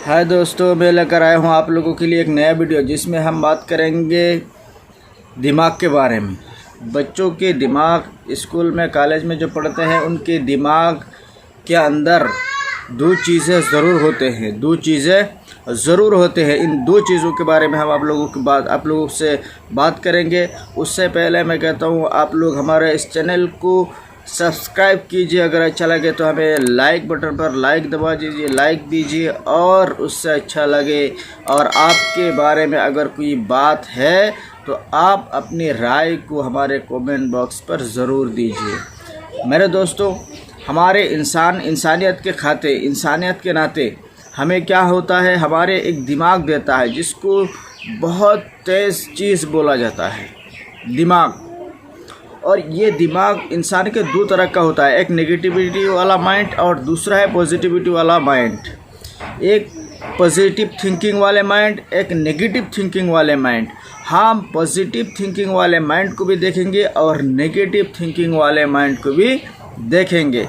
हाय दोस्तों, मैं लेकर आया हूँ आप लोगों के लिए एक नया वीडियो जिसमें हम बात करेंगे दिमाग के बारे में। बच्चों के दिमाग स्कूल में कॉलेज में जो पढ़ते हैं उनके दिमाग के अंदर दो चीज़ें ज़रूर होते हैं। इन दो चीज़ों के बारे में हम आप लोगों से बात करेंगे। उससे पहले मैं कहता हूँ आप लोग हमारे इस चैनल को सब्सक्राइब कीजिए। अगर अच्छा लगे तो हमें लाइक बटन पर लाइक दबा दीजिए, लाइक दीजिए। और उससे अच्छा लगे और आपके बारे में अगर कोई बात है तो आप अपनी राय को हमारे कमेंट बॉक्स पर ज़रूर दीजिए। मेरे दोस्तों, हमारे इंसानियत के नाते हमें क्या होता है, हमारे एक दिमाग देता है जिसको बहुत तेज़ चीज़ बोला जाता है, दिमाग। और ये दिमाग इंसान के दो तरह का होता है, एक नेगेटिविटी वाला माइंड और दूसरा है पॉजिटिविटी वाला माइंड। एक पॉजिटिव थिंकिंग वाले माइंड, एक नेगेटिव थिंकिंग वाले माइंड। हम पॉजिटिव थिंकिंग वाले माइंड को भी देखेंगे और नेगेटिव थिंकिंग वाले माइंड को भी देखेंगे।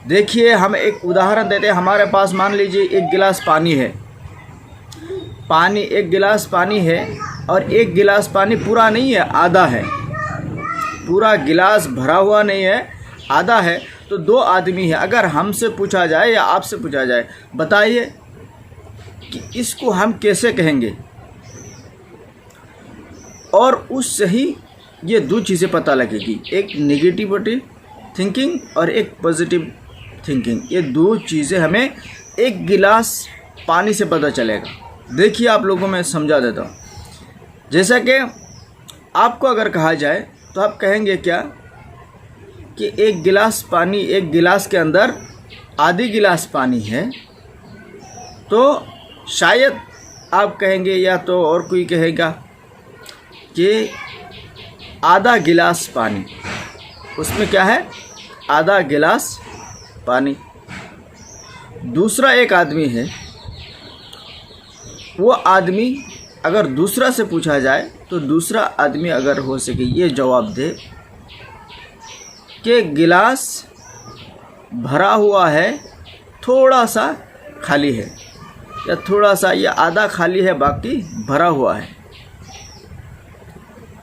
देखिए, हम एक उदाहरण देते हैं। हमारे पास मान लीजिए एक गिलास पानी है, एक गिलास पानी है और एक गिलास पानी पूरा नहीं है, आधा है। पूरा गिलास भरा हुआ नहीं है, आधा है। तो दो आदमी है। अगर हमसे पूछा जाए या आपसे पूछा जाए, बताइए कि इसको हम कैसे कहेंगे, और उससे ही ये दो चीज़ें पता लगेगी, एक नेगेटिविटी थिंकिंग और एक पॉजिटिव थिंकिंग। ये दो चीज़ें हमें एक गिलास पानी से पता चलेगा। देखिए, आप लोगों में समझा देता हूँ। जैसा कि आपको अगर कहा जाए तो आप कहेंगे क्या कि एक गिलास के अंदर आधी गिलास पानी है, तो शायद आप कहेंगे, या तो और कोई कहेगा कि आधा गिलास पानी, उसमें क्या है, आधा गिलास पानी। दूसरा एक आदमी है, वो आदमी अगर दूसरा से पूछा जाए तो दूसरा आदमी अगर हो सके ये जवाब दे कि गिलास भरा हुआ है, थोड़ा सा खाली है, या थोड़ा सा ये आधा खाली है, बाकी भरा हुआ है।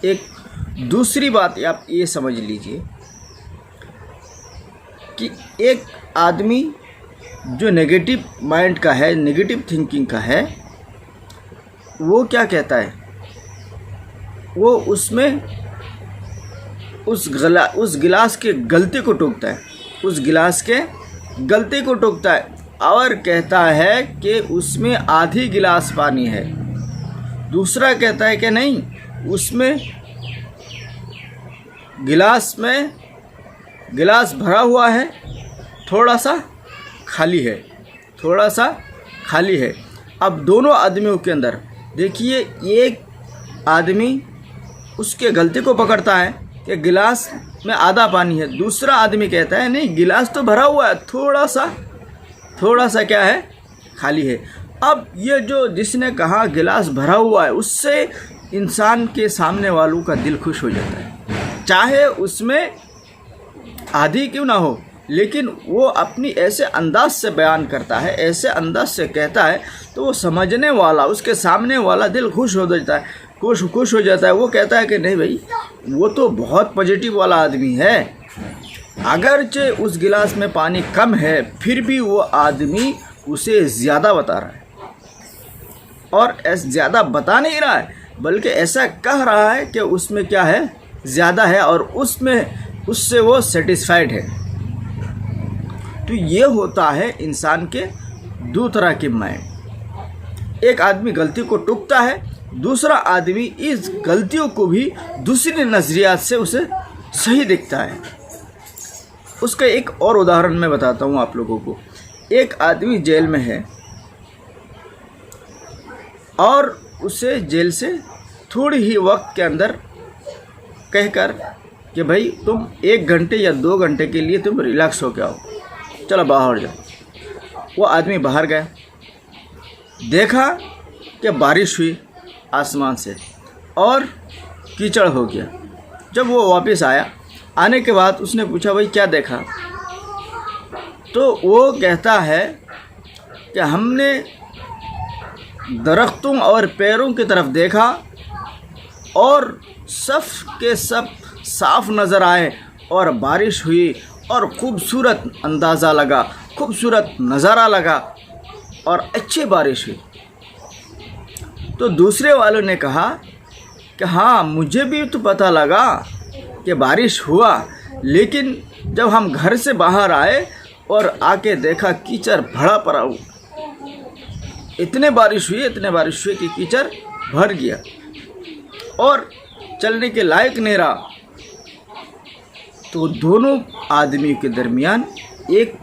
एक दूसरी बात आप ये समझ लीजिए कि एक आदमी जो नेगेटिव माइंड का है, नेगेटिव थिंकिंग का है, वो क्या कहता है, वो उसमें उस गिलास के गलती को टोकता है, और कहता है कि उसमें आधी गिलास पानी है। दूसरा कहता है कि नहीं, उसमें गिलास भरा हुआ है, थोड़ा सा खाली है। अब दोनों आदमियों के अंदर देखिए, एक आदमी उसके गलती को पकड़ता है कि गिलास में आधा पानी है। दूसरा आदमी कहता है नहीं, गिलास तो भरा हुआ है, थोड़ा सा क्या है, खाली है। अब ये जो जिसने कहा गिलास भरा हुआ है, उससे इंसान के सामने वालों का दिल खुश हो जाता है, चाहे उसमें आधी क्यों ना हो, लेकिन वो अपनी ऐसे अंदाज से बयान करता है, ऐसे अंदाज से कहता है, तो वो समझने वाला, उसके सामने वाला दिल खुश हो जाता है। वो कहता है कि नहीं भाई, वो तो बहुत पॉजिटिव वाला आदमी है। अगरचे उस गिलास में पानी कम है, फिर भी वो आदमी उसे ज़्यादा बता रहा है, और ज़्यादा बता नहीं रहा है, बल्कि ऐसा कह रहा है कि उसमें क्या है, ज़्यादा है, और उससे वो सेटिस्फाइड है। तो ये होता है इंसान के दो तरह के माइंड। एक आदमी गलती को टोकता है, दूसरा आदमी इस गलतियों को भी दूसरे नज़रियात से उसे सही दिखता है। उसका एक और उदाहरण मैं बताता हूँ आप लोगों को। एक आदमी जेल में है और उसे जेल से थोड़ी ही वक्त के अंदर कहकर कि भाई तुम 1 घंटे या 2 घंटे के लिए तुम रिलैक्स हो के आओ, चलो बाहर जाओ। वो आदमी बाहर गया, देखा कि बारिश हुई आसमान से और कीचड़ हो गया। जब वो वापस आया, आने के बाद उसने पूछा भाई क्या देखा, तो वो कहता है कि हमने दरख्तों और पेड़ों की तरफ देखा और सब के सब साफ नज़र आए और बारिश हुई और खूबसूरत अंदाज़ा लगा, खूबसूरत नज़ारा लगा और अच्छी बारिश हुई। तो दूसरे वालों ने कहा कि हाँ, मुझे भी तो पता लगा कि बारिश हुआ, लेकिन जब हम घर से बाहर आए और आके देखा कीचड़ भरा पड़ा हुआ, इतने बारिश हुई कि कीचड़ भर गया और चलने के लायक नहीं रहा। तो दोनों आदमियों के दरमियान एक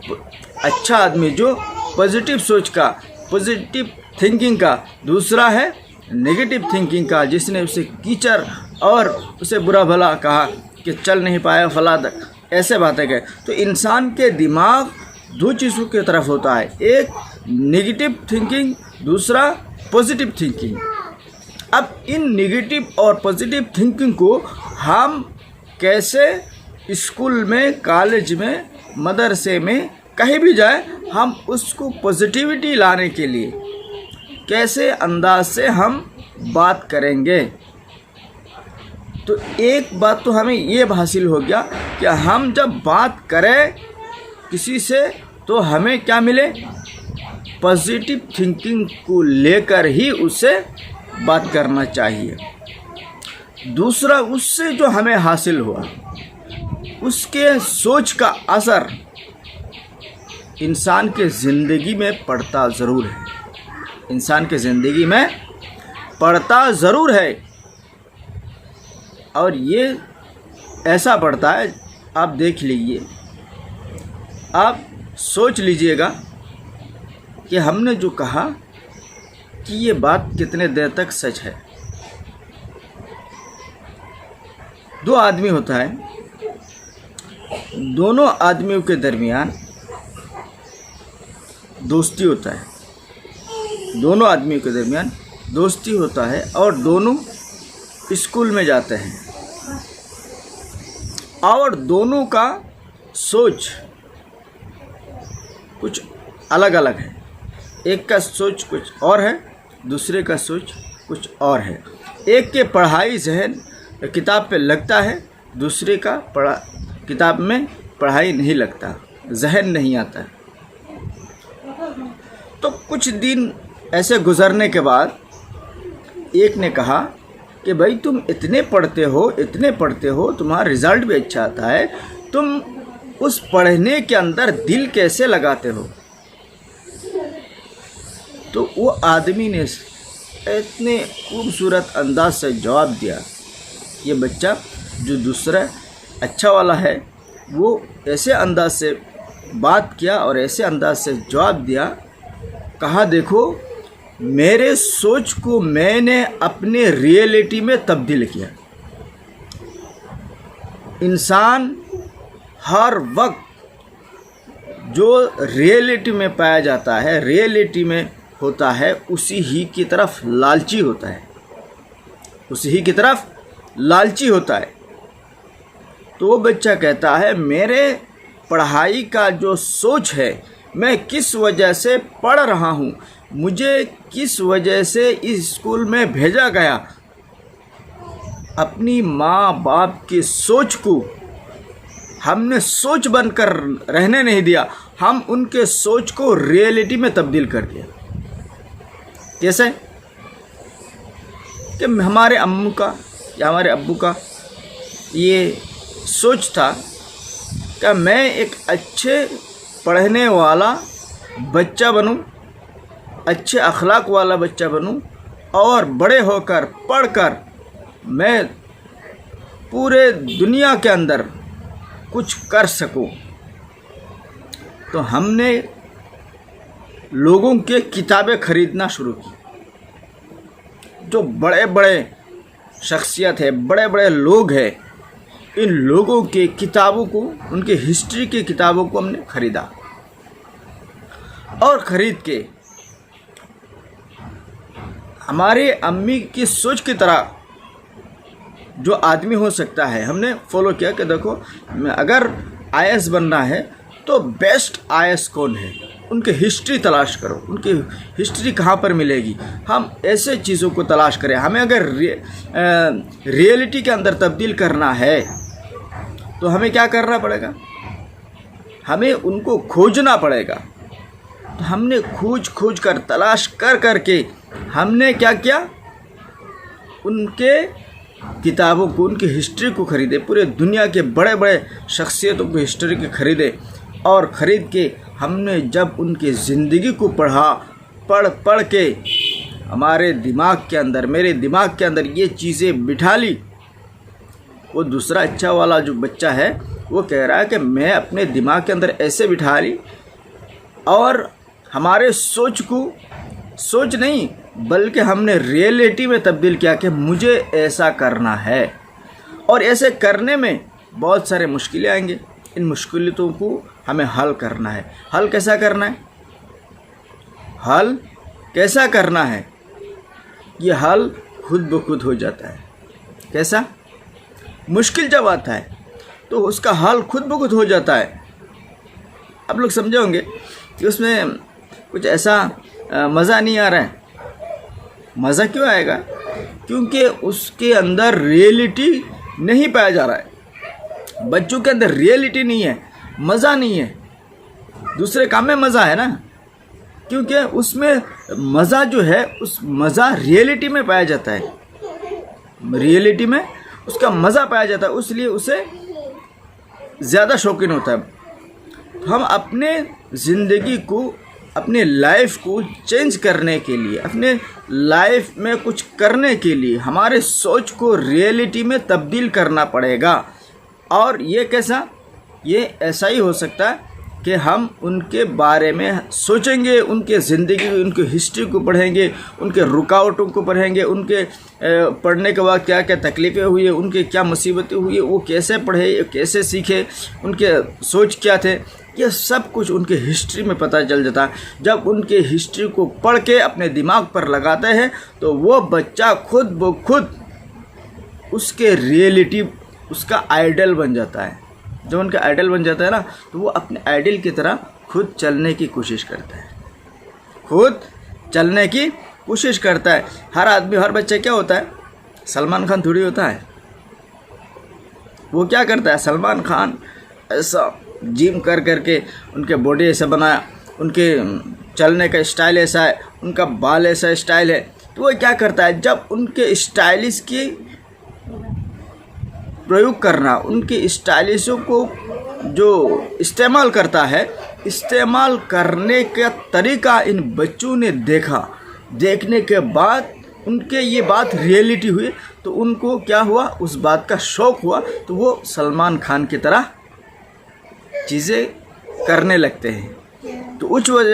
अच्छा आदमी जो पॉजिटिव सोच का, पॉजिटिव थिंकिंग का, दूसरा है नेगेटिव थिंकिंग का, जिसने उसे कीचड़ और उसे बुरा भला कहा कि चल नहीं पाया फला, ऐसे बातें कहे। तो इंसान के दिमाग दो चीज़ों की तरफ होता है, एक नेगेटिव थिंकिंग, दूसरा पॉजिटिव थिंकिंग। अब इन नेगेटिव और पॉजिटिव थिंकिंग को हम कैसे स्कूल में, कॉलेज में, मदरसे में, कहीं भी जाए, हम उसको पॉजिटिविटी लाने के लिए कैसे अंदाज से हम बात करेंगे। तो एक बात तो हमें ये हासिल हो गया कि हम जब बात करें किसी से तो हमें क्या मिले, पॉजिटिव थिंकिंग को लेकर ही उससे बात करना चाहिए। दूसरा, उससे जो हमें हासिल हुआ उसके सोच का असर इंसान के ज़िंदगी में पड़ता ज़रूर है, इंसान के ज़िंदगी में पड़ता ज़रूर है। और ये ऐसा पड़ता है, आप देख लीजिए, आप सोच लीजिएगा कि हमने जो कहा कि ये बात कितने देर तक सच है। दो आदमी होता है, दोनों आदमियों के दरमियान दोस्ती होता है, दोनों आदमियों के दरमियान दोस्ती होता है और दोनों स्कूल में जाते हैं और दोनों का सोच कुछ अलग अलग है। एक का सोच कुछ और है, दूसरे का सोच कुछ और है। एक के पढ़ाई जहन किताब पे लगता है, दूसरे का किताब में पढ़ाई नहीं लगता, जहन नहीं आता। तो कुछ दिन ऐसे गुजरने के बाद एक ने कहा कि भाई तुम इतने पढ़ते हो, तुम्हारा रिज़ल्ट भी अच्छा आता है, तुम उस पढ़ने के अंदर दिल कैसे लगाते हो? तो वो आदमी ने इतने खूबसूरत अंदाज से जवाब दिया, ये बच्चा जो दूसरा अच्छा वाला है वो ऐसे अंदाज से बात किया और ऐसे अंदाज से जवाब दिया, कहा देखो मेरे सोच को मैंने अपने रियलिटी में तब्दील किया। इंसान हर वक्त जो रियलिटी में पाया जाता है, रियलिटी में होता है, उसी ही की तरफ लालची होता है, उसी ही की तरफ लालची होता है। तो वो बच्चा कहता है मेरे पढ़ाई का जो सोच है, मैं किस वजह से पढ़ रहा हूँ, मुझे किस वजह से इस स्कूल में भेजा गया, अपनी माँ बाप की सोच को हमने सोच बनकर रहने नहीं दिया, हम उनके सोच को रियलिटी में तब्दील कर दिया। कैसे कि हमारे अम्मू का या हमारे अब्बू का ये सोच था कि मैं एक अच्छे पढ़ने वाला बच्चा बनूं, अच्छे अखलाक वाला बच्चा बनूं और बड़े होकर पढ़कर मैं पूरे दुनिया के अंदर कुछ कर सकूं। तो हमने लोगों के किताबें ख़रीदना शुरू की। जो बड़े बड़े शख्सियत है, बड़े बड़े लोग हैं, इन लोगों के किताबों को, उनके हिस्ट्री की किताबों को हमने ख़रीदा और ख़रीद के हमारे अम्मी की सोच की तरह जो आदमी हो सकता है हमने फॉलो किया कि देखो अगर आईएएस बनना है तो बेस्ट आईएएस कौन है, उनकी हिस्ट्री तलाश करो, उनकी हिस्ट्री कहाँ पर मिलेगी। हम ऐसे चीज़ों को तलाश करें। हमें अगर रियलिटी के अंदर तब्दील करना है तो हमें क्या करना पड़ेगा, हमें उनको खोजना पड़ेगा। तो हमने खोज कर तलाश कर के हमने क्या किया, उनके किताबों को, उनकी हिस्ट्री को ख़रीदे। पूरे दुनिया के बड़े बड़े शख्सियतों की हिस्ट्री के ख़रीदे और ख़रीद के हमने जब उनकी ज़िंदगी को पढ़ के हमारे दिमाग के अंदर, मेरे दिमाग के अंदर ये चीज़ें बिठा ली। वो दूसरा अच्छा वाला जो बच्चा है वो कह रहा है कि मैं अपने दिमाग के अंदर ऐसे बिठा ली और हमारे सोच नहीं बल्कि हमने रियलिटी में तब्दील किया कि मुझे ऐसा करना है। और ऐसे करने में बहुत सारे मुश्किलें आएंगे। इन मुश्किलों को हमें हल करना है। हल कैसा करना है? हल कैसा करना है? ये हल खुद ब खुद हो जाता है। कैसा? मुश्किल जब आता है तो उसका हल खुद ब खुद हो जाता है। आप लोग समझे होंगे कि उसमें कुछ ऐसा मज़ा नहीं आ रहा है। मज़ा क्यों आएगा? क्योंकि उसके अंदर रियलिटी नहीं पाया जा रहा है। बच्चों के अंदर रियलिटी नहीं है, मज़ा नहीं है। दूसरे काम में मज़ा है ना, क्योंकि उसमें मज़ा जो है उस मज़ा रियलिटी में पाया जाता है। रियलिटी में उसका मज़ा पाया जाता है, इसलिए उसे ज़्यादा शौकीन होता है। तो हम अपने ज़िंदगी को, अपने लाइफ को चेंज करने के लिए, अपने लाइफ में कुछ करने के लिए हमारे सोच को रियलिटी में तब्दील करना पड़ेगा। और ये कैसा? ये ऐसा ही हो सकता है कि हम उनके बारे में सोचेंगे, उनके ज़िंदगी, उनकी हिस्ट्री को पढ़ेंगे, उनके रुकावटों को पढ़ेंगे, उनके पढ़ने के बाद क्या क्या तकलीफ़ें हुई, उनके क्या मुसीबतें हुई, वो कैसे पढ़े, कैसे सीखे, उनके सोच क्या थे, ये सब कुछ उनके हिस्ट्री में पता चल जाता है। जब उनके हिस्ट्री को पढ़ के अपने दिमाग पर लगाते हैं तो वो बच्चा खुद ब खुद उसके रियलिटी, उसका आइडल बन जाता है। जब उनका आइडल बन जाता है ना, तो वो अपने आइडल की तरह खुद चलने की कोशिश करता है, खुद चलने की कोशिश करता है। हर आदमी, हर बच्चा क्या होता है? सलमान खान थोड़ी होता है। वो क्या करता है? सलमान खान ऐसा जिम कर के उनके बॉडी ऐसा बनाया, उनके चलने का स्टाइल ऐसा है, उनका बाल ऐसा स्टाइल है। तो वो क्या करता है? जब उनके स्टाइलिश की प्रयोग करना, उनके स्टाइलिशों को जो इस्तेमाल करता है, इस्तेमाल करने का तरीका इन बच्चों ने देखा। देखने के बाद उनके ये बात रियलिटी हुई तो उनको क्या हुआ? उस बात का शौक़ हुआ, तो वो सलमान खान की तरह चीज़ें करने लगते हैं। तो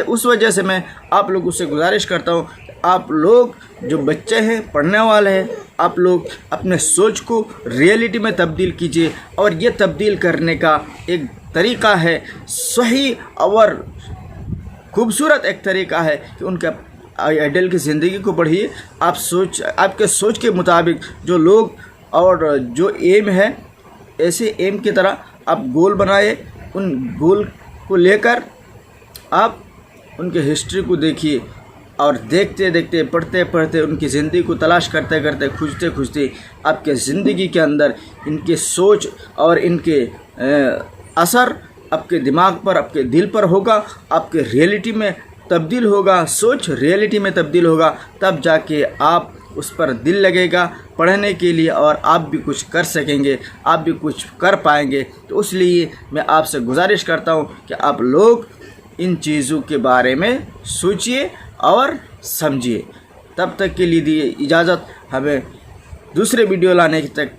उस वजह से मैं आप लोगों से गुजारिश करता हूँ, आप लोग जो बच्चे हैं, पढ़ने वाले हैं, आप लोग अपने सोच को रियलिटी में तब्दील कीजिए। और ये तब्दील करने का एक तरीका है, सही और खूबसूरत एक तरीका है कि उनके आइडल की ज़िंदगी को पढ़िए। आपके सोच के मुताबिक जो लोग और जो एम है, ऐसे एम की तरह आप गोल बनाए। उन गोल को लेकर आप उनके हिस्ट्री को देखिए और देखते देखते, पढ़ते पढ़ते, उनकी ज़िंदगी को तलाश करते करते, खोजते आपके ज़िंदगी के अंदर इनके सोच और इनके असर आपके दिमाग पर, आपके दिल पर होगा, आपके रियलिटी में तब्दील होगा। सोच रियलिटी में तब्दील होगा, तब जाके आप उस पर दिल लगेगा पढ़ने के लिए और आप भी कुछ कर सकेंगे, आप भी कुछ कर पाएंगे। तो इसलिए मैं आपसे गुजारिश करता हूँ कि आप लोग इन चीज़ों के बारे में सोचिए और समझिए। तब तक के लिए दिए इजाज़त। हमें दूसरे वीडियो लाने तक